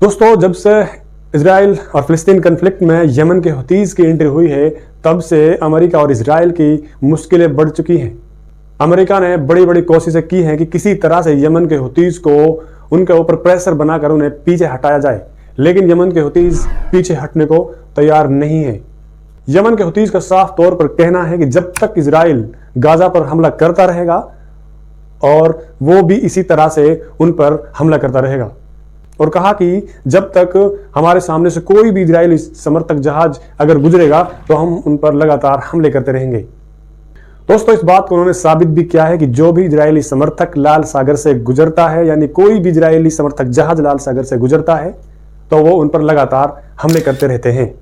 दोस्तों, जब से इजराइल और फिलिस्तीन कन्फ्लिक्ट में यमन के हुतीज़ की एंट्री हुई है, तब से अमेरिका और इजराइल की मुश्किलें बढ़ चुकी हैं। अमेरिका ने बड़ी बड़ी कोशिशें की हैं कि किसी तरह से यमन के हुतीज़ को उनके ऊपर प्रेशर बनाकर उन्हें पीछे हटाया जाए, लेकिन यमन के हुतीज़ पीछे हटने को तैयार नहीं है। यमन के हुतीज़ का साफ तौर पर कहना है कि जब तक इजराइल गाजा पर हमला करता रहेगा और वो भी इसी तरह से उन पर हमला करता रहेगा, और कहा कि जब तक हमारे सामने से कोई भी इजरायली समर्थक जहाज अगर गुजरेगा तो हम उन पर लगातार हमले करते रहेंगे। दोस्तों, इस बात को उन्होंने साबित भी किया है कि जो भी इजरायली समर्थक लाल सागर से गुजरता है, यानी कोई भी इजरायली समर्थक जहाज लाल सागर से गुजरता है, तो वो उन पर लगातार हमले करते रहते हैं।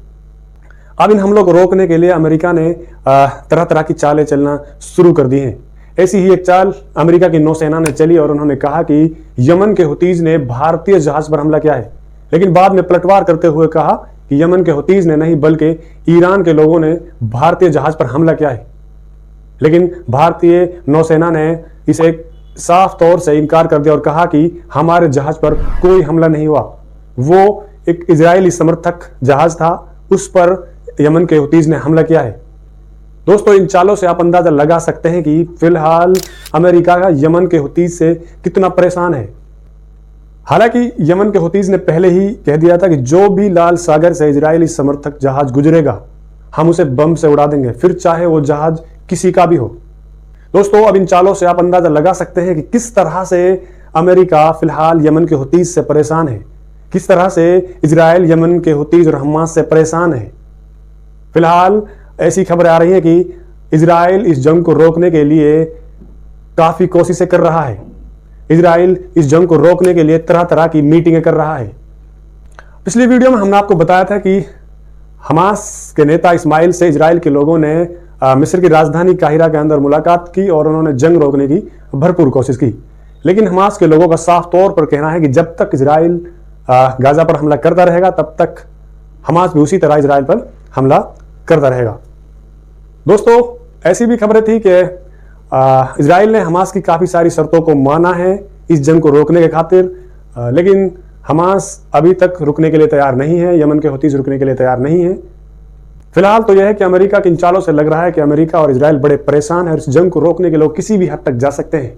अब इन हमलों को रोकने के लिए अमेरिका ने तरह तरह की चालें चलना शुरू कर दी हैं। ऐसी ही एक चाल अमेरिका की नौसेना ने चली और उन्होंने कहा कि यमन के हुतीज़ ने भारतीय जहाज पर हमला किया है, लेकिन बाद में पलटवार करते हुए कहा कि यमन के हुतीज़ ने नहीं बल्कि ईरान के लोगों ने भारतीय जहाज पर हमला किया है। लेकिन भारतीय नौसेना ने इसे साफ तौर से इनकार कर दिया और कहा कि हमारे जहाज पर कोई हमला नहीं हुआ, वो एक इजरायली समर्थक जहाज था, उस पर यमन के हुतीज़ ने हमला किया है। दोस्तों, इन चालों से आप अंदाजा लगा सकते हैं कि फिलहाल अमेरिका का यमन के हुतीज़ से कितना परेशान है। हालांकि यमन के हुतीज़ ने पहले ही कह दिया था कि जो भी लाल सागर से इजरायली समर्थक जहाज गुजरेगा, हम उसे बम से उड़ा देंगे, फिर चाहे वो जहाज किसी का भी हो। दोस्तों, अब इन चालों से आप अंदाजा लगा सकते हैं कि किस तरह से अमेरिका फिलहाल यमन के हुतीज़ से परेशान है, किस तरह से इजराइल यमन के हुतीज़ और हमास से परेशान है। फिलहाल ऐसी खबरें आ रही हैं कि इजराइल इस जंग को रोकने के लिए काफी कोशिशें कर रहा है। इजराइल इस जंग को रोकने के लिए तरह तरह की मीटिंगें कर रहा है। पिछली वीडियो में हमने आपको बताया था कि हमास के नेता इस्माइल से इजराइल के लोगों ने मिस्र की राजधानी काहिरा के अंदर मुलाकात की और उन्होंने जंग रोकने की भरपूर कोशिश की, लेकिन हमास के लोगों का साफ तौर पर कहना है कि जब तक इजराइल गाजा पर हमला करता रहेगा, तब तक हमास भी उसी तरह इजराइल पर हमला करता रहेगा। दोस्तों, ऐसी भी खबरें थी कि इजराइल ने हमास की काफ़ी सारी शर्तों को माना है इस जंग को रोकने के खातिर, लेकिन हमास अभी तक रुकने के लिए तैयार नहीं है, यमन के हुतीज़ रुकने के लिए तैयार नहीं है। फिलहाल तो यह है कि अमेरिका के इन चालों से लग रहा है कि अमेरिका और इजराइल बड़े परेशान है और इस जंग को रोकने के लिए किसी भी हद तक जा सकते हैं।